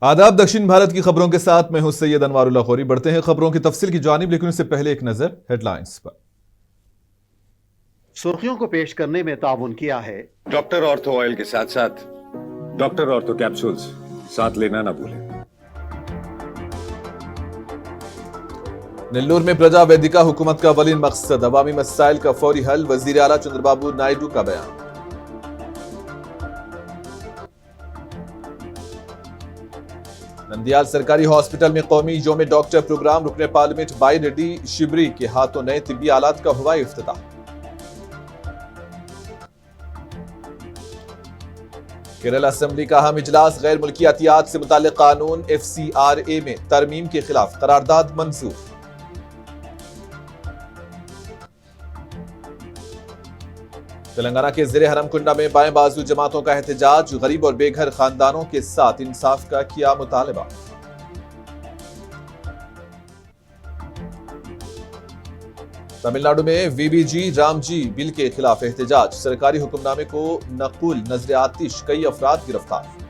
आदाब। दक्षिण भारत की खबरों के साथ मैं हूं सैयद अनवारुल्लाह खोरी। बढ़ते हैं खबरों की तफसील की जानिब, लेकिन उससे पहले एक नजर हेडलाइंस पर। सुर्खियों को पेश करने में ताउन किया है डॉक्टर ऑर्थो ऑयल के साथ साथ डॉक्टर ऑर्थो कैप्सूल्स साथ लेना ना भूलें। नेल्लूर में प्रजा वेदिका हुकूमत का अवलीन मकसद अवामी मसाइल का फौरी हल, वजीर आला चंद्रबाबू नायडू का बयान। नंदियाल सरकारी हॉस्पिटल में कौमी योम डॉक्टर प्रोग्राम, रुकने पार्लियामेंट बाई रेड्डी शिबरी के हाथों नए तिब्बी आलात का हुआ इफ्तिताह। केरल असेंबली का अहम इजलास, गैर मुल्की अतियात से मुताल्लिक कानून FCRA में तरमीम के खिलाफ करारदाद मंजूर। तेलंगाना के ज़िले हरमकुंडा में बाएं बाजू जमातों का एहतजाज, गरीब और बेघर खानदानों के साथ इंसाफ का किया मुतालबा। तमिलनाडु में VBG रामजी बिल के खिलाफ एहतजाज, सरकारी हुक्मनामे को नकुल नजर आतिश, कई अफराद गिरफ्तार।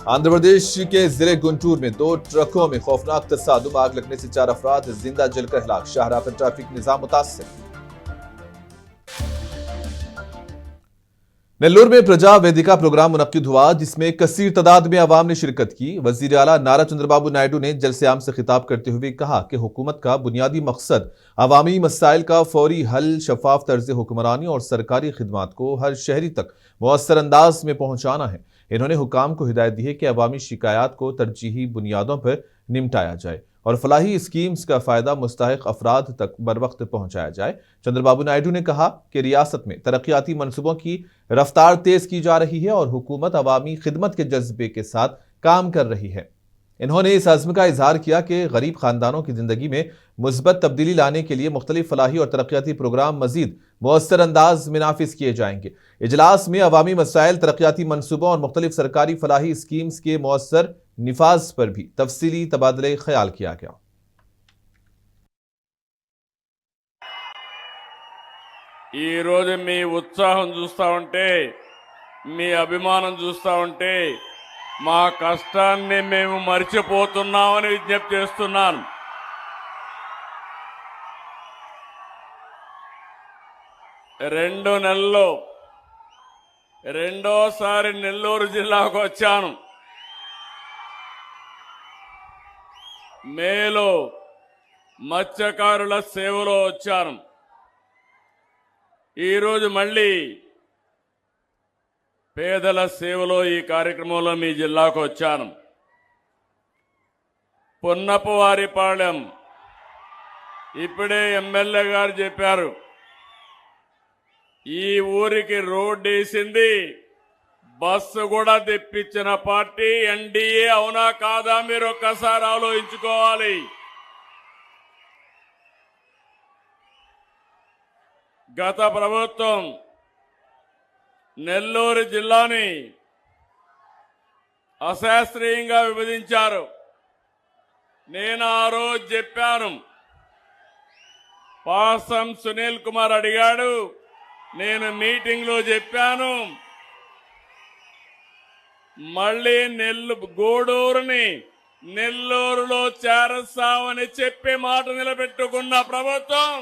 आंध्र प्रदेश के जिले गुंटूर में 2 ट्रकों में खौफनाक तसादुम, आग लगने से 4 अफराद जिंदा जलकर हलाक, शाहराह पर ट्रैफिक निजाम मुतासिर। नेल्लूर में प्रजा वेदिका प्रोग्राम मुनक्किद हुआ, जिसमें कसीर तादाद में अवाम ने शिरकत की। वजीर आला नारा चंद्रबाबू नायडू ने जलसे-आम से खिताब करते हुए कहा कि हुकूमत का बुनियादी मकसद अवामी मसाइल का फौरी हल, शफाफ तर्ज हुक्मरानी और सरकारी खिदमात को हर शहरी तक मुअस्सर अंदाज में पहुंचाना है। इन्होंने हुकाम को हिदायत दी है कि अवामी शिकायत को तरजीही बुनियादों पर निपटाया जाए और फलाही स्कीम्स का फायदा मुस्तहिक अफराद तक बर वक्त पहुंचाया जाए। चंद्रबाबू नायडू ने कहा कि रियासत में तरक्याती मनसूबों की रफ्तार तेज की जा रही है और हुकूमत अवामी खिदमत के जज्बे के साथ काम कर रही है। इन्होंने इस अज़्म का इजहार किया कि गरीब खानदानों की जिंदगी में मुस्बत तब्दीली लाने के लिए मुख्तलिफ फलाही और तरक्याती प्रोग्राम मजीद मुअस्सर अंदाज में नाफिज किए जाएंगे। इजलास में अवामी मसाइल, तरक्याती मनसूबों और मुख्तलिफ सरकारी फलाही स्कीम्स के मुअस्सर निफाज पर भी तफसीली तबादले ख्याल किया गया। ఈ రోజు మీ ఉత్సాహం చూస్తా ఉంటే, మీ అభిమానం చూస్తా ఉంటే మా కష్టాన్ని మేము మర్చిపోతున్నామని విజ్ఞప్తి చేస్తున్నాను. రెండు నెలల్లో రెండోసారి నెల్లూరు జిల్లాకు వచ్చాను. మేలో మత్స్యకారుల సేవలో వచ్చాను. ఈరోజు మళ్ళీ పేదల సేవలో ఈ కార్యక్రమంలో మీ జిల్లాకు వచ్చాను. పున్నపవారిపాళెం ఇప్పుడే ఎమ్మెల్యే గారు చెప్పారు, ఈ ఊరికి రోడ్డు వేసింది, బస్సు కూడా తెప్పించిన పార్టీ NDA. అవునా కాదా? మీరు ఒక్కసారి ఆలోచించుకోవాలి. గత ప్రభుత్వం నెల్లూరు జిల్లాని అశాస్త్రీయంగా విభజించారు. నేను ఆ రోజు చెప్పాను, పాసం సునీల్ కుమార్ అడిగాడు, నేను మీటింగ్ లో చెప్పాను, మళ్ళీ గూడూరుని నెల్లూరులో చేరస్తామని చెప్పి మాట నిలబెట్టుకున్న ప్రభుత్వం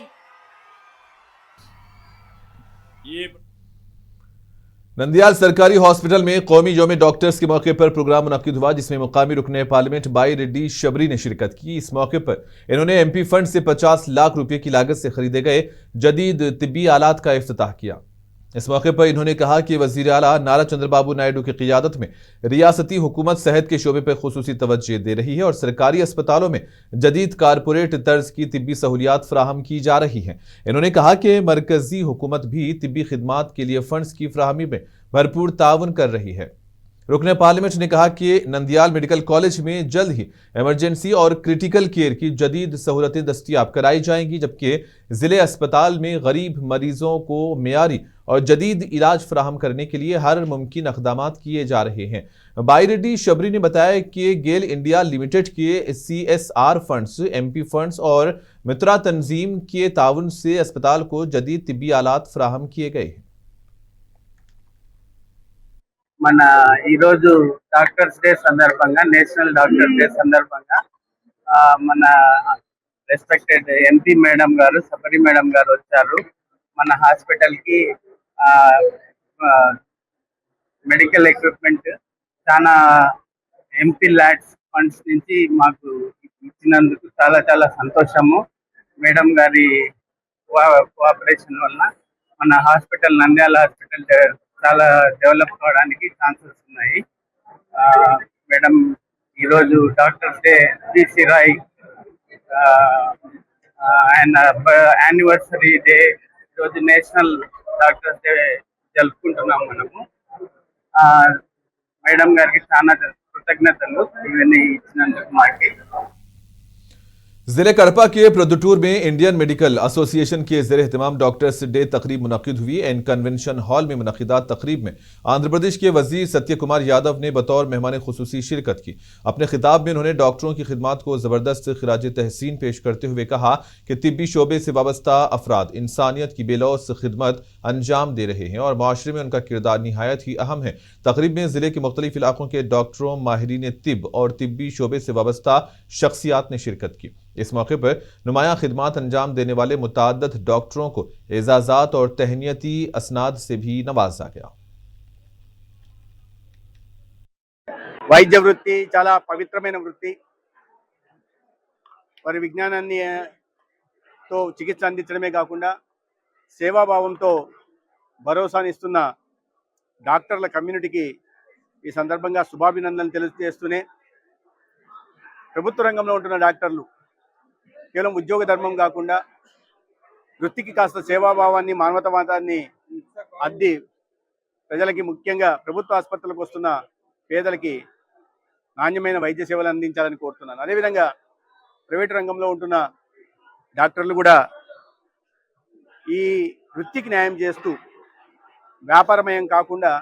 नंदियाल सरकारी हॉस्पिटल में कौमी योम डॉक्टर्स के मौके पर प्रोग्राम मुनक्किद हुआ, जिसमें मुकामी रुकने पार्लियामेंट बाई रेड्डी शबरी ने शिरकत की। इस मौके पर इन्होंने MP फंड से 50 लाख रुपए की लागत से खरीदे गए जदीद तिब्बी आलात का इफ्तिताह किया। इस मौके पर इन्होंने कहा कि वजीर आला नारा चंद्रबाबू नायडू की क़ियादत में रियासती हुकूमत सेहत के शोबे पर खुसूसी तवज्जो दे रही है और सरकारी अस्पतालों में जदीद कारपोरेट तर्ज की तिब्बी सहूलियात फराहम की जा रही हैं। इन्होंने कहा कि मरकजी हुकूमत भी तिब्बी खिदमात के लिए फंड्स की फराहमी में भरपूर ताउन कर रही है। रुकने पार्लियामेंट ने कहा कि नंदियाल मेडिकल कॉलेज में जल्द ही इमरजेंसी और क्रिटिकल केयर की जदीद सहूलतें दस्तयाब कराई जाएंगी, जबकि जिले अस्पताल में गरीब मरीजों को मेयारी और जदीद इलाज फराहम करने के लिए हर मुमकिन इक़दामात किए जा रहे हैं। बाई रेड्डी शबरी ने बताया कि गेल इंडिया लिमिटेड के CSR फंड्स, MP फंड्स और मित्रा तंजीम के ताउन से अस्पताल को जदीद तिब्बी आलात फराहम किए गए हैं। మన ఈరోజు డాక్టర్స్ డే సందర్భంగా, నేషనల్ డాక్టర్స్ డే సందర్భంగా మన రెస్పెక్టెడ్ ఎంపీ మేడం గారు, సబరి మేడం గారు వచ్చారు మన హాస్పిటల్కి. మెడికల్ ఎక్విప్మెంట్ చాలా ఎంపీ ల్యాడ్స్ ఫండ్స్ నుంచి మాకు ఇచ్చినందుకు చాలా చాలా సంతోషము. మేడం గారి కోఆపరేషన్ వల్ల మన హాస్పిటల్, నంద్యాల హాస్పిటల్ చాలా డెవలప్ కావడానికి ఛాన్సెస్ ఉన్నాయి. మేడం ఈరోజు డాక్టర్స్ డే, సిసి రాయ్ ఆయన యానివర్సరీ డే, ఈరోజు నేషనల్ డాక్టర్స్ డే జరుపుకుంటున్నాం మనము. మేడం గారికి చాలా కృతజ్ఞతలు ఇవన్నీ ఇచ్చినందుకు మాకి. जिले कड़पा के प्रदुटूर में इंडियन मेडिकल एसोसिएशन के ज़ेर एहतमाम डॉक्टर्स डे तकरीब मुनक़िद हुई। एन कन्वेंशन हॉल में मुनक़िदा तकरीब में आंध्र प्रदेश के वज़ीर सत्य कुमार यादव ने बतौर मेहमान खुसूसी शिरकत की। अपने खिताब में उन्होंने डॉक्टरों की खिदमत को ज़बरदस्त खिराज तहसीन पेश करते हुए कहा कि तिब्बी शोबे से वाबस्ता अफराद इंसानियत की बेलौस खिदमत अंजाम दे रहे हैं और माशरे में उनका किरदार निहायत ही अहम है। तकरीब में ज़िले के मुख्तलिफ इलाकों के डॉक्टरों, माहिरीन तिब और तिब्बी शोबे से वाबस्ता शख्सियात ने शिरकत की। इस मौके पर नुमायां खिदमात अंजाम देने वाले मुताद्दद डॉक्टरों को एजाजात और तहनीती असनाद से भी नवाजा गया। వైద్య వృత్తి చాలా పవిత్రమైన వృత్తి. వారి విజ్ఞానాన్నితో చికిత్స అందించడమే కాకుండా సేవాభావంతో భరోసానిస్తున్న డాక్టర్ల కమ్యూనిటీకి ఈ సందర్భంగా శుభాభినందనలు తెలియజేస్తూనే, ప్రభుత్వ రంగంలో ఉంటున్న డాక్టర్లు కేవలం ఉద్యోగ ధర్మం కాకుండా వృత్తికి కాస్త సేవాభావాన్ని, మానవతావాదాన్ని అద్ది ప్రజలకి, ముఖ్యంగా ప్రభుత్వ ఆసుపత్రులకు వస్తున్న పేదలకి నాణ్యమైన వైద్య సేవలు అందించాలని కోరుతున్నాను. అదేవిధంగా ప్రైవేట్ రంగంలో ఉంటున్న డాక్టర్లు కూడా ఈ వృత్తికి న్యాయం చేస్తూ వ్యాపారమయం కాకుండా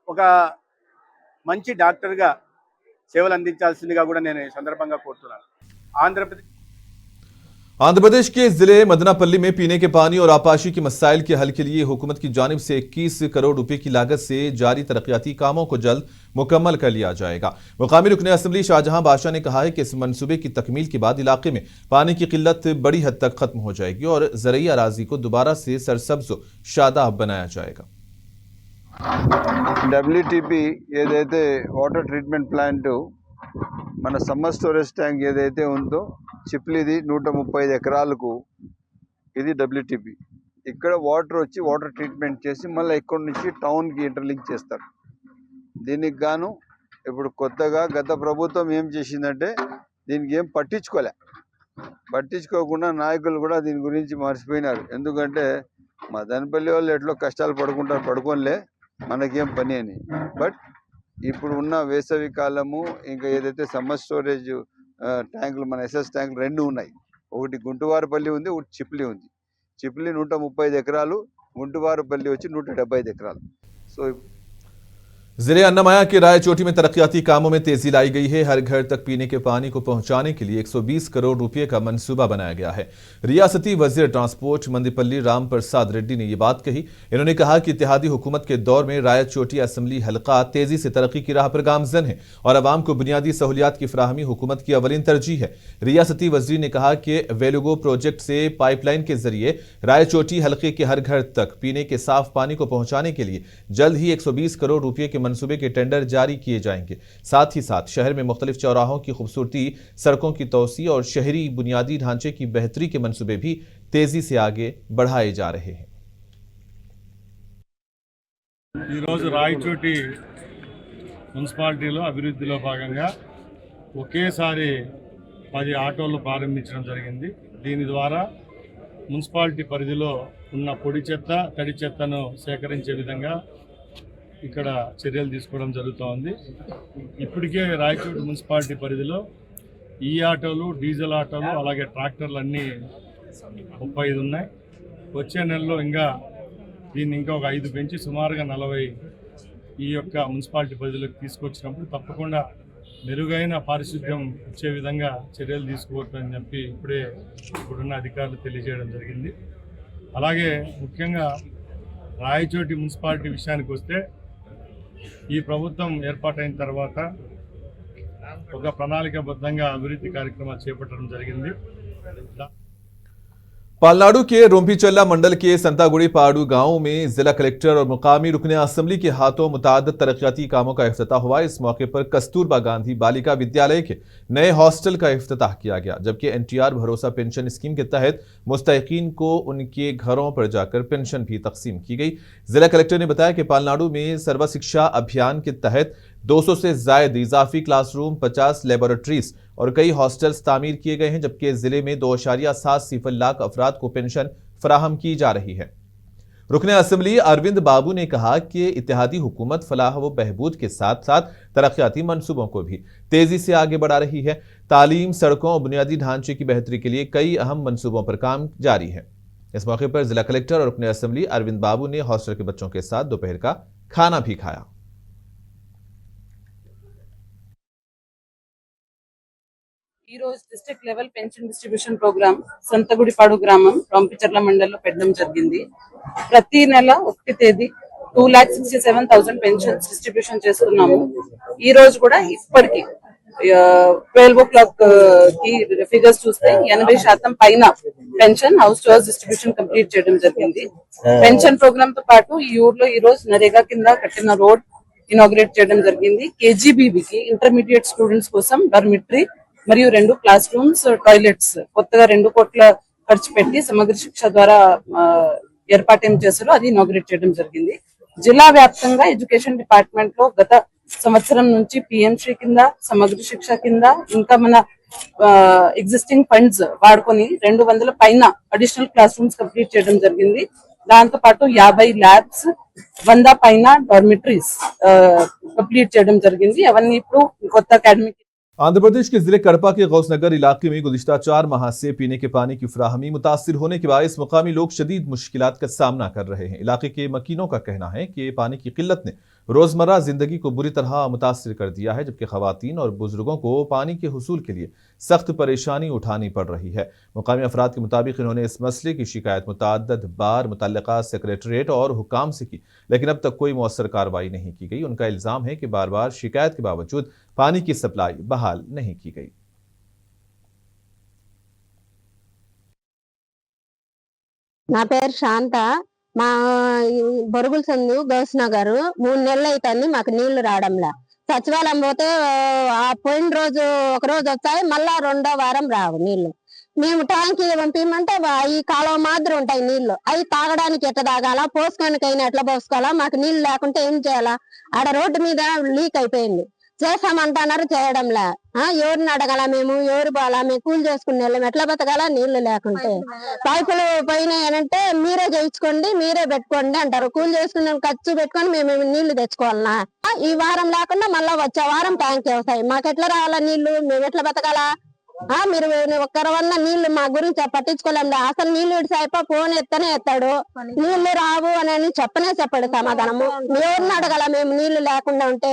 ఒక మంచి డాక్టర్గా సేవలు అందించాల్సిందిగా కూడా నేను ఈ సందర్భంగా కోరుతున్నాను. आंध्र प्रदेश के जिले मदनापल्ली में पीने के पानी और आपाशी के मसाइल के हल के लिए हुकूमत की जानिब से 21 करोड़ रुपए की लागत से जारी तरक्याती कामों को जल्द मुकम्मल कर लिया जाएगा। मुकामी रुकने असम्बली शाहजहां बादशाह ने कहा है कि इस मंसूबे की तकमील के बाद इलाके में पानी की किल्लत बड़ी हद तक खत्म हो जाएगी और ज़रई अराजी को दोबारा से सरसब्ज शादाब बनाया जाएगा। WTP ఏదైతే వాటర్ ట్రీట్మెంట్ ప్లాంట్ మన సమ్మర్ స్టోరేజ్ ట్యాంక్ ఏదైతే ఉందో చిప్లిది 135 ఎకరాలకు ఇది WTP. ఇక్కడ వాటర్ వచ్చి వాటర్ ట్రీట్మెంట్ చేసి మళ్ళీ ఇక్కడ నుంచి టౌన్కి ఇంటర్లింక్ చేస్తారు. దీనికి గాను ఇప్పుడు కొత్తగా గత ప్రభుత్వం ఏం చేసిందంటే దీనికి ఏం పట్టించుకోకుండా నాయకులు కూడా దీని గురించి మర్చిపోయినారు. ఎందుకంటే మదనపల్లి వాళ్ళు ఎట్లా కష్టాలు పడుకోనిలే మనకేం పని అని. బట్ ఇప్పుడు ఉన్న వేసవి కాలము ఇంకా ఏదైతే సమ్మర్ స్టోరేజ్ ట్యాంకులు, మన ఎస్ఎస్ ట్యాంకులు 2 ఉన్నాయి. ఒకటి గుంటువారపల్లి ఉంది, ఒకటి చిప్లి ఉంది. చిప్లి 135 ఎకరాలు, గుంటువారపల్లి వచ్చి 175 ఎకరాలు. సో जिले अन्नामाया के रायचोटी में तरक्याती कामों में तेजी लाई गई है। हर घर तक पीने के पानी को पहुंचाने के लिए 120 करोड़ रुपए का मंसूबा बनाया गया है। रियासती वजीर ट्रांसपोर्ट मंदीपल्ली राम प्रसाद रेड्डी ने ये बात कही। इन्होंने कहा कि इत्तेहादी हुकूमत के दौर में रायचोटी असम्बली हलका तेजी से तरक्की की राह पर गामजन है और आवाम को बुनियादी सहूलियात की फराहमी हुकूमत की अवलिन तरजीह है। रियासती वजीर ने कहा कि वेलुगो प्रोजेक्ट से पाइपलाइन के जरिए रायचोटी हलके के हर घर तक पीने के साफ पानी को पहुंचाने के लिए जल्द ही 120 करोड़ रुपए के मंसूबे के टेंडर जारी किए जाएंगे। साथ ही साथ शहर में मुख्तलिफ चौराहों की खूबसूरती, सड़कों की तोसी और शहरी बुनियादी ढांचे की बेहतरी के मंसूबे भी तेजी से आगे बढ़ाए जा रहे हैं। రాయచోటి మున్సిపాలిటీలో అభివృద్ధిలో భాగంగా ఒకేసారి 10 ఆటోలు ప్రారంభించడం జరిగింది. దీని ద్వారా మున్సిపాలిటీ పరిధిలో ఉన్న పొడి చెత్త, తడి చెత్తను సేకరించే విధంగా ఇక్కడ చర్యలు తీసుకోవడం జరుగుతోంది. ఇప్పటికే రాయచోటి మున్సిపాలిటీ పరిధిలో ఈ ఆటోలు, డీజిల్ ఆటోలు, అలాగే ట్రాక్టర్లు అన్నీ 35 ఉన్నాయి. వచ్చే నెలలో దీన్ని ఇంకా ఒక 5 పెంచి సుమారుగా 40 ఈ యొక్క మున్సిపాలిటీ పరిధిలోకి తీసుకొచ్చినప్పుడు తప్పకుండా మెరుగైన పారిశుద్ధ్యం ఇచ్చే విధంగా చర్యలు తీసుకోవచ్చని చెప్పి ఇప్పుడున్న అధికారులు తెలియజేయడం జరిగింది. అలాగే ముఖ్యంగా రాయచోటి మున్సిపాలిటీ విషయానికి వస్తే ఈ ప్రభుత్వం ఏర్పాటైన తర్వాత ఒక ప్రణాళికాబద్ధంగా అభివృద్ధి కార్యక్రమాలు చేపట్టడం జరిగింది. पालनाडु के रोम्पीचल्ला मंडल के संतागुड़ी पहाड़ू गांव में जिला कलेक्टर और मुकामी रुकने असेंबली के हाथों मुताद्दद तरक्याती कामों का इफ्तिताह हुआ। इस मौके पर कस्तूरबा गांधी बालिका विद्यालय के नए हॉस्टल का इफ्तिताह किया गया, जबकि एनटीआर भरोसा पेंशन स्कीम के तहत मुस्तहिकीन को उनके घरों पर जाकर पेंशन भी तकसीम की गई। जिला कलेक्टर ने बताया कि पालनाडु में सर्व शिक्षा अभियान के तहत 200 से ज्यादा इजाफी क्लासरूम, 50 लेबोरेटरीज और कई हॉस्टल्स तामीर किए गए हैं, जबकि जिले में 2.7 लाख अफराद को पेंशन फराहम की जा रही है। रुकने असेंबली अरविंद बाबू ने कहा कि इत्तेहादी हुकूमत फलाह व बहबूद के साथ साथ तरक्याती मंसूबों को भी तेजी से आगे बढ़ा रही है। तालीम, सड़कों और बुनियादी ढांचे की बेहतरी के लिए कई अहम मंसूबों पर काम जारी है। इस मौके पर जिला कलेक्टर और रुकने असेंबली अरविंद बाबू ने हॉस्टल के बच्चों के साथ दोपहर का खाना भी खाया। ఈ రోజు district level pension distribution programme Santhagudipadu గ్రామం రొంపిచర్ల మండలంలో పెట్టడం జరిగింది. ప్రతి నెల 1వ తేదీ 2,67,000 పెన్షన్స్ డిస్ట్రిబ్యూషన్ చేస్తున్నాము. ఈ రోజు కూడా ఇప్పటికి 12 o'clock కి ఫిగర్స్ చూస్తే 80% పైన pension house to house distribution complete చేయడం జరిగింది. పెన్షన్ ప్రోగ్రామ్ తో పాటు ఈ ఊర్లో ఈ రోజు నరేగా కింద కట్టిన రోడ్ ఇనాగ్రేట్ చేయడం జరిగింది. కేజీబీబీకి ఇంటర్మీడియట్ స్టూడెంట్స్ కోసం డార్మిటరీ మరియు 2 క్లాస్ రూమ్స్, టాయిలెట్స్ కొత్తగా 2 కోట్ల ఖర్చు పెట్టి సమగ్ర శిక్ష ద్వారా ఏర్పాటు చేశారు, అది ఇనాగ్రేట్ చేయడం జరిగింది. జిల్లా వ్యాప్తంగా ఎడ్యుకేషన్ డిపార్ట్మెంట్ లో గత సంవత్సరం నుంచి పిఎంశ్రీ కింద, సమగ్ర శిక్ష కింద ఇంకా మన ఎగ్జిస్టింగ్ ఫండ్స్ వాడుకొని 200 పైన అడిషనల్ క్లాస్ రూమ్స్ కంప్లీట్ చేయడం జరిగింది. దాంతో పాటు 50 ల్యాబ్స్, 100 పైన డార్మిటరీస్ కంప్లీట్ చేయడం జరిగింది. అవన్నీ ఇప్పుడు కొత్త అకాడమిక్ आंध्र प्रदेश के जिले कड़पा के गौसनगर इलाके में गुज़िश्ता 4 माह से पीने के पानी की फराहमी मुतासिर होने के बायस मुकामी लोग शदीद मुश्किलात का सामना कर रहे हैं। इलाके के मकीनों का कहना है कि पानी की किल्लत ने रोजमर्रा जिंदगी को बुरी तरह मुतासिर कर दिया है, जबकि खवातीन और बुजुर्गों को पानी के हुसूल के लिए सख्त परेशानी उठानी पड़ रही है। मुकामी अफराद के मुताबिक इन्होंने इस मसले की शिकायत मुतअद्दिद बार मुतल्लिका सेक्रेटरीट और हुकाम से की, लेकिन अब तक कोई मौसर कार्रवाई नहीं की गई। उनका इल्जाम है कि बार बार शिकायत के बावजूद पानी की सप्लाई बहाल नहीं की गई। నా పేరు శాంత. మా బొరుగుల సందు గౌస్నగర్ 3 నెలలు అవుతుంది మాకు నీళ్లు రావడంలా. సచివాలయం పోతే ఆ పోయిన రోజు ఒక రోజు వస్తాయి, మళ్ళా 2వ వారం రావు నీళ్లు. మేము ట్యాంక్ పంపించమంటే ఈ కాలువ మాదిరి ఉంటాయి నీళ్లు, అవి తాగడానికి ఎట్లా తాగాల, పోసుకోనికైనా ఎట్లా పోసుకోవాలా, మాకు నీళ్లు లేకుంటే ఏం చేయాలా? ఆడ రోడ్డు మీద లీక్ అయిపోయింది, చేస్తామంటున్నారు, చేయడంలే. ఎవరిని అడగాల మేము, ఎవరు బాలా, మేము కూలి చేసుకునే వాళ్ళం, ఎట్లా బతకాలా నీళ్లు లేకుంటే? పైపులు పోయినాయనంటే మీరే చేయించుకోండి, మీరే పెట్టుకోండి అంటారు. కూలి చేసుకునే ఖర్చు పెట్టుకొని మేము నీళ్లు తెచ్చుకోవాలనా? ఈ వారం లేకుండా మళ్ళా వచ్చే వారం ట్యాంక్ వ్యవసాయం, మాకు ఎట్లా రావాలా నీళ్లు, మేము ఎట్లా బతకాలా? మీరు ఒక్కరవన్నా నీళ్లు మా గురించి పట్టించుకోలేము. అసలు నీళ్లు ఇడిసైపో ఫోన్ ఎత్తనే ఎత్తాడు, నీళ్లు రావు అని చెప్పాడు సమాధానము. ఎవరిని అడగాల మేము నీళ్లు లేకుండా ఉంటే?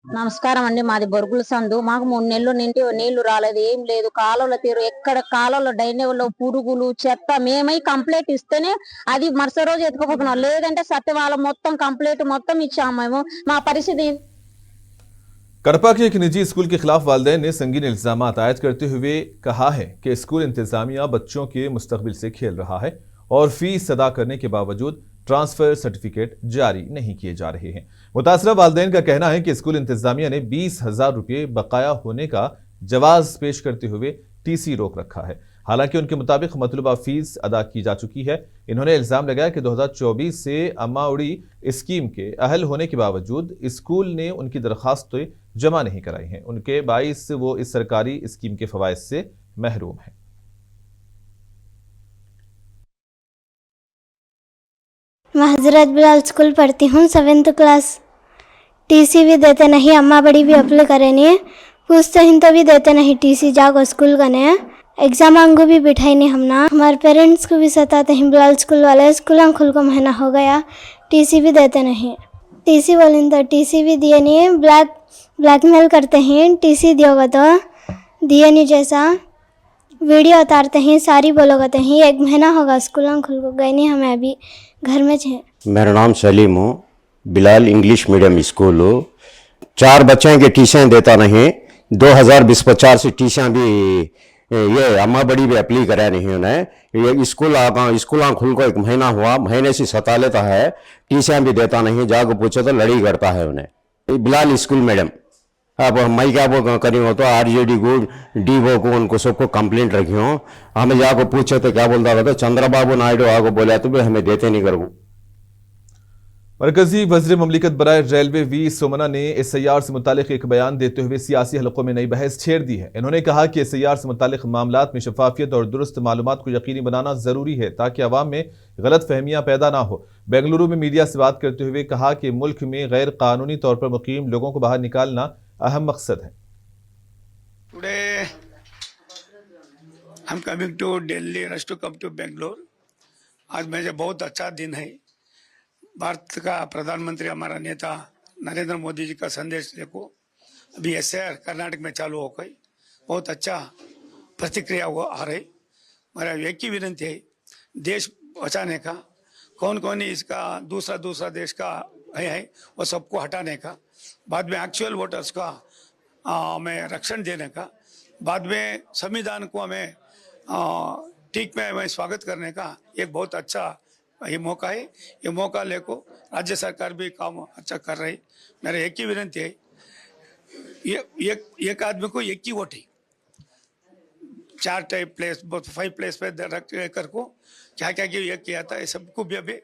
నమస్కారం అండి, మాది బొరుగుల సందు. మాకు 3 నెలలు నింటి నీళ్లు రాలేదు, ఏం లేదు. కాలువల తీరు ఎక్కడ కాలువలో డైనేవుల్లో పురుగులు, చెత్త. మేమై కంప్లైంట్ ఇస్తేనే అది మరుసటి రోజు ఎత్తుకోపోతున్నాం, లేదంటే సత్యవాళ్ళం మొత్తం కంప్లైంట్ మొత్తం ఇచ్చాము మేము. మా పరిస్థితి कड़पा के एक निजी स्कूल के खिलाफ वालिदैन ने संगीन इल्जाम आयद करते हुए कहा है कि स्कूल इंतजामिया बच्चों के मुस्तकबिल से खेल रहा है और फीस अदा करने के बावजूद ट्रांसफर सर्टिफिकेट जारी नहीं किए जा रहे हैं। मुतासरा वालिदैन का कहना है कि स्कूल इंतजामिया ने 20,000 रुपये बकाया होने का जवाज पेश करते हुए टीसी रोक रखा है। हालांकि उनके मुताबिक मतलूबा फीस अदा की जा चुकी है। इन्होंने इल्जाम लगाया कि 2024 से अम्माउड़ी स्कीम के अहल होने के बावजूद स्कूल ने उनकी दरखास्तें जमा नहीं कराई हैं। उनके बाइस वो इस सरकारी स्कीम के फवाइद से महरूम हैं। मैं हजरत बिलाल स्कूल पढ़ती हूँ, 7th क्लास। टीसी भी देते नहीं, अम्मा बड़ी भी अप्लाई करे नहीं, पूछते हैं तो भी देते नहीं टीसी, जागो स्कूल गने एग्जाम आंगू भी बिठाई नहीं हमना। हमारे पेरेंट्स को भी सताते हैं बिलाल स्कूल वाले। स्कूल खुल को महीना हो गया, टीसी भी देते नहीं। टीसी बोलें तो टीसी भी दिए नहीं, ब्लैकमेल करते हैं, टीसी दियोगा तो दिए नहीं जैसा वीडियो उतारते हैं, सारी बोलोगे तो हैं। 1 महीना होगा स्कूल खुल को गए नहीं, हमें अभी घर में छे। मेरा नाम सलीम हूँ, बिलाल इंग्लिश मीडियम स्कूल 4 बच्चों के ट्यूशन देता नहीं 2020-25 से ट्यूशन भी ये अम्मा बड़ी भी अप्लाई करा नहीं उन्हें ये स्कूल खुल को 1 महीना हुआ महीने से सता लेता है ट्यूशन भी देता नहीं जाकर पूछो तो लड़ी करता है उन्हें बिलाल स्कूल मैडम अब मैं क्या वो करी हो तो RJD को DO को उनको सबको कंप्लेंट रखी हो हमें जाकर पूछे तो क्या बोलता था चंद्रबाबू नायडू आगो बोला तो भी हमें देते नहीं करो। मरकजी वज़ीर ममलिकत बराए रेलवे वी सोमना ने SIR से मुतालिक एक बयान देते हुए सियासी हलकों में नई बहस छेड़ दी है। इन्होंने कहा कि SIR से मुतालिक मामलात में शफाफियत और दुरुस्त मालूमात को यकीनी बनाना जरूरी है ताकि अवाम में गलत फहमियां पैदा ना हो। बेंगलुरु में मीडिया से बात करते हुए कहा कि मुल्क में गैर कानूनी तौर पर मुकीम लोगों को बाहर निकालना अहम मकसद है। Today I'm coming to Delhi, rush to come to Bangalore. आज मुझे बहुत अच्छा दिन है। भारत का प्रधानमंत्री हमारा नेता नरेंद्र मोदी जी का संदेश देखो अभी SIR कर्नाटक में चालू हो गई बहुत अच्छा प्रतिक्रिया हुआ आ रही। मेरा एक ही विनती है देश बचाने का कौन कौन इसका दूसरा देश का है वो सबको हटाने का बाद में एक्चुअल वोटर्स का हमें रक्षण देने का बाद में संविधान को हमें ठीक में हमें स्वागत करने का एक बहुत अच्छा ये मौका है। ये मौका लेको राज्य सरकार भी काम अच्छा कर रही। मेरा एक ही विनती है ये एक आदमी को एक ही वोट है 4 प्लेस 5 प्लेस पे रख कर को क्या ये किया था ये सबको भी अभी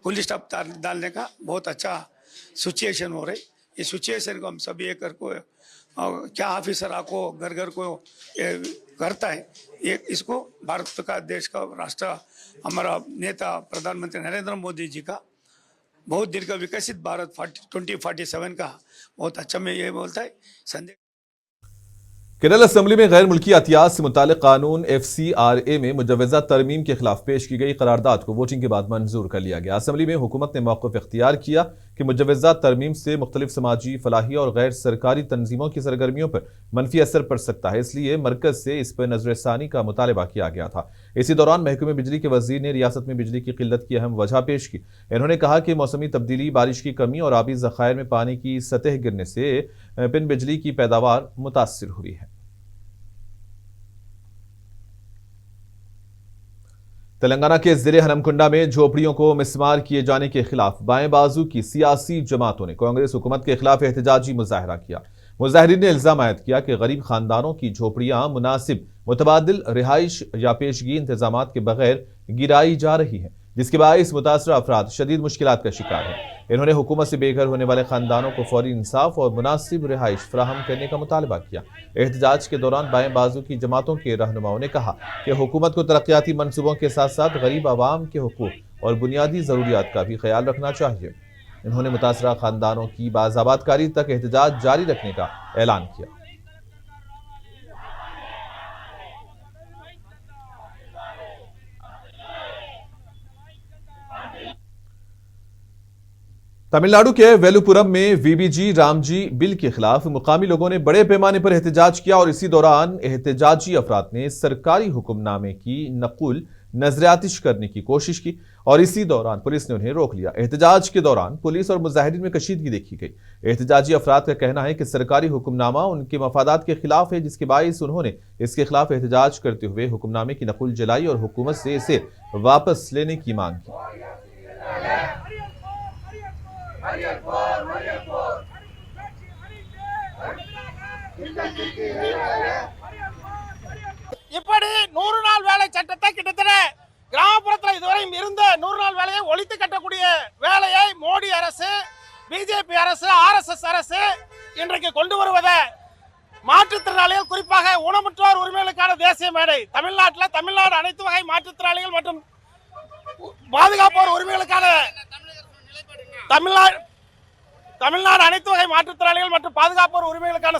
पुलिस स्टाफ डालने का बहुत अच्छा सिचुएशन हो रही। इस सिचुएशन को हम सभी ये कर को क्या ऑफिसर आपको घर को करता है ये इसको भारत का देश का राष्ट्र हमारा नेता प्रधानमंत्री नरेंद्र मोदी जी का बहुत दीर्घ विकसित भारत 2047 का बहुत अच्छा में ये बोलता है संदेश। केरल असेंबली में गैर मुल्की अतियात से मुतालिक कानून FCRA में मुजवजा तरमीम के खिलाफ पेश की गई करारदाद को वोटिंग के बाद मंजूर कर लिया गया। असेंबली में हुकूमत ने मौक़िफ़ इख्तियार किया कि मुजवजा तरमीम से मुख्तलिफ समाजी फलाही और गैर सरकारी तंजीमों की सरगर्मियों पर मनफी असर पड़ सकता है, इसलिए मरकज से इस पर नजरसानी का मुतालबा किया गया था। इसी दौरान महकमे बिजली के वजीर ने रियासत में बिजली की किल्लत की अहम वजह पेश की। इन्होंने कहा कि मौसमी तब्दीली, बारिश की कमी और आबी ज़खायर में पानी की सतह गिरने से पिन बिजली की पैदावार मुतासिर हुई है। तेलंगाना के जिले हनमकुंडा में झोपड़ियों को मिसमार किए जाने के खिलाफ बाएं बाजू की सियासी जमातों ने कांग्रेस हुकूमत के खिलाफ एहतजाजी मुजाहरा किया। मुजाहिरीन ने इल्जाम आयद किया कि गरीब खानदानों की झोपड़ियां मुनासिब मुतबादिल रिहाइश या पेशगी इंतजाम के बगैर गिराई जा रही हैं, जिसके बायस मुतासरा अफराद शदीद मुश्किलात का शिकार हैं। इन्होंने हुकूमत से बेघर होने वाले खानदानों को फौरी इंसाफ और मुनासिब रिहाइश फराहम करने का मुतालबा किया। एहतजाज के दौरान बाएं बाजू की जमातों के रहनुमाओं ने कहा कि हुकूमत को तरक्याती मनसूबों के साथ साथ गरीब आवाम के हुकूक और बुनियादी ज़रूरियात का भी ख्याल रखना चाहिए। इन्होंने मुतासरा खानदानों की बाज़ाबातकारी तक एहतजाज जारी रखने का ऐलान किया। तमिलनाडु के वेलुपुरम में VBG रामजी बिल के खिलाफ मुकामी लोगों ने बड़े पैमाने पर एहतजाज किया और इसी दौरान एहतजाजी अफराद ने सरकारी हुक्मनामे की नकुल नजरियातिश करने की कोशिश की और इसी दौरान पुलिस ने उन्हें रोक लिया। एहतजाज के दौरान पुलिस और मुजाहिरीन में कशीदगी देखी गई। एहतजाजी अफराद का कहना है कि सरकारी हुक्मनामा उनके मफादात के खिलाफ है, जिसके बायस उन्होंने इसके खिलाफ एहतजाज करते हुए हुक्मनामे की नकुल जलाई और हुकूमत से इसे वापस लेने की मांग की। இப்படி 100 நாள் வேலை சட்டத்தை கிட்டத்தட்ட கிராமப்புறத்தில் இதுவரை இருந்த 100 நாள் வேலையை ஒழித்து கட்டக்கூடிய வேலையை மோடி அரசு, பிஜேபி அரசு, RSS அரசு இன்றைக்கு கொண்டு வருவதை மாற்றுத்திறனாளிகள், குறிப்பாக ஊனமுற்றோர் உரிமைகளுக்கான தேசிய மேடை தமிழ்நாடு அனைத்து வகை மாற்றுத்திறனாளிகள் மற்றும் பாதுகாப்போர் உரிமைகளுக்கான தமிழ்நாடு அனைத்து வகை மாற்றுத்திறனாளிகள் மற்றும் பாதுகாப்போர் உரிமைகளுக்கான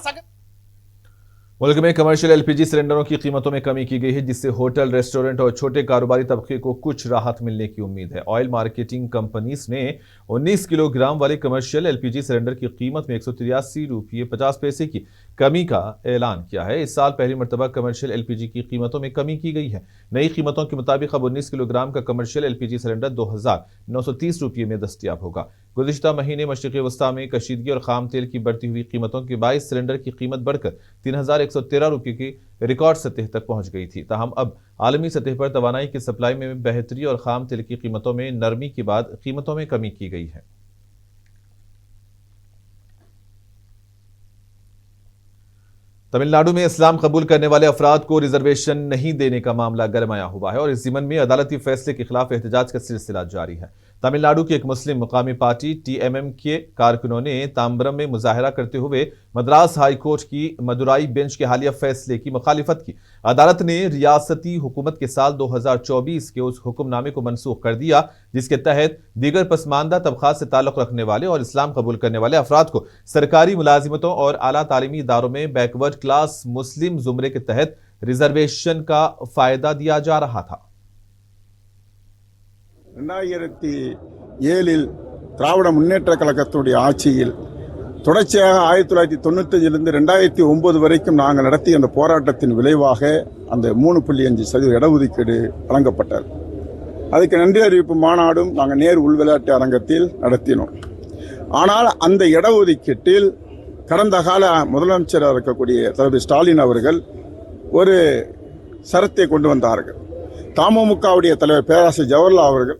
मुल्क में कमर्शियल LPG सिलेंडरों की कीमतों में कमी की गई है, जिससे होटल, रेस्टोरेंट और छोटे कारोबारी तबके को कुछ राहत मिलने की उम्मीद है। ऑयल मार्केटिंग कंपनीज ने 19 किलोग्राम वाले कमर्शियल LPG सिलेंडर की कीमत में 183 रुपये 50 पैसे की कमी का ऐलान किया है। इस साल पहली मरतबा कमर्शियल LPG की कीमतों में कमी की गई है। नई कीमतों के मुताबिक अब 19 किलोग्राम का कमर्शियल LPG सिलेंडर 2,930 रुपये में दस्तयाब होगा। गुज़िश्ता महीने मशरिक़ वस्ता में कशीदगी और खाम तेल की बढ़ती हुई कीमतों के बायस सिलेंडर की कीमत बढ़कर 3113 रुपये की रिकॉर्ड सतह तक पहुंच गई थी। ताहम अब आलमी सतह पर तवानाई की सप्लाई में बेहतरी और खाम तेल की कीमतों में नरमी के बाद कीमतों में कमी की गई है। तमिलनाडु में इस्लाम कबूल करने वाले अफराद को रिजर्वेशन नहीं देने का मामला गरमाया हुआ है और इस ज़िमन में अदालती फैसले के खिलाफ एहतजाज का सिलसिला जारी है। तमिलनाडु की एक मुस्लिम मुकामी पार्टी TMM के कारकुनों ने ताम्बरम में मुजाहरा करते हुए मद्रास हाई कोर्ट की मदुराई बेंच के हालिया फैसले की मुखालिफत की। अदालत ने रियासती हुकूमत के साल 2024 के उस हुक्मनामे को मनसूख कर दिया जिसके तहत दीगर पसमानदा तबकात से ताल्लुक रखने वाले और इस्लाम कबूल करने वाले अफराद को सरकारी मुलाजिमतों और आला तालीमी इदारों में बैकवर्ड क्लास मुस्लिम जुमरे के तहत रिजर्वेशन का फायदा दिया जा रहा था। 2007 திராவிட முன்னேற்ற கழகத்துடைய ஆட்சியில் தொடர்ச்சியாக 1995 2009 வரைக்கும் நாங்கள் நடத்திய அந்த போராட்டத்தின் விளைவாக அந்த 3.5% இடஒதுக்கீடு வழங்கப்பட்டது. அதுக்கு நன்றி அறிவிப்பு மாநாடும் நாங்கள் நேரு உள்விளையாட்டு அரங்கத்தில் நடத்தினோம். ஆனால் அந்த இடஒதுக்கீட்டில் கடந்த கால முதலமைச்சராக இருக்கக்கூடிய தலைவர் ஸ்டாலின் அவர்கள் ஒரு சரத்தை கொண்டு வந்தார்கள். तमुमुकाவுடைய தலைவர் பேராசிரியர் ஜவஹர்லால் அவர்கள்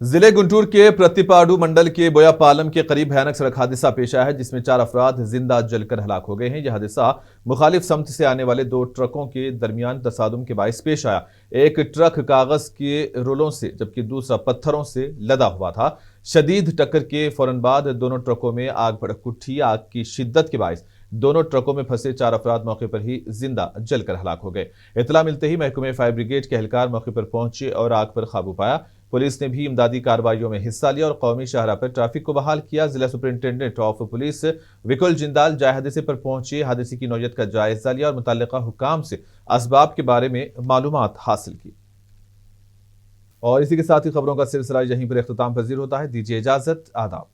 जिले गुंटूर के प्रतिपाडू मंडल के बोयापालम के करीब भयानक सड़क हादसा पेश आया है जिसमें 4 अफराद जिंदा जलकर हलाक हो गए हैं। यह हादसा मुखालिफ समत से आने वाले 2 ट्रकों के दरमियान तसादुम के बायस पेश आया। एक ट्रक कागज के रोलों से जबकि दूसरा पत्थरों से लदा हुआ था। शदीद टक्कर के फौरन बाद दोनों ट्रकों में आग भड़क उठी। आग की शिद्दत के बायस दोनों ट्रकों में फंसे 4 अफराद मौके पर ही जिंदा जलकर हलाक हो गए। इतला मिलते ही महकमे फायर ब्रिगेड के एहलकार मौके पर पहुंचे और आग पर काबू पाया। पुलिस ने भी इमदादी कार्रवाइयों में हिस्सा लिया और कौमी शाहराह पर ट्रैफिक को बहाल किया। जिला सुपरिंटेंडेंट ऑफ पुलिस विकुल जिंदाल जाए हादसे पर पहुंचे, हादसे की नौयत का जायजा लिया और मुतल्लिका हुकाम से असबाब के बारे में मालूमात हासिल की। और इसी के साथ ही खबरों का सिलसिला यहीं पर इख्तिताम पजीर होता है। दीजिए इजाजत, आदाब।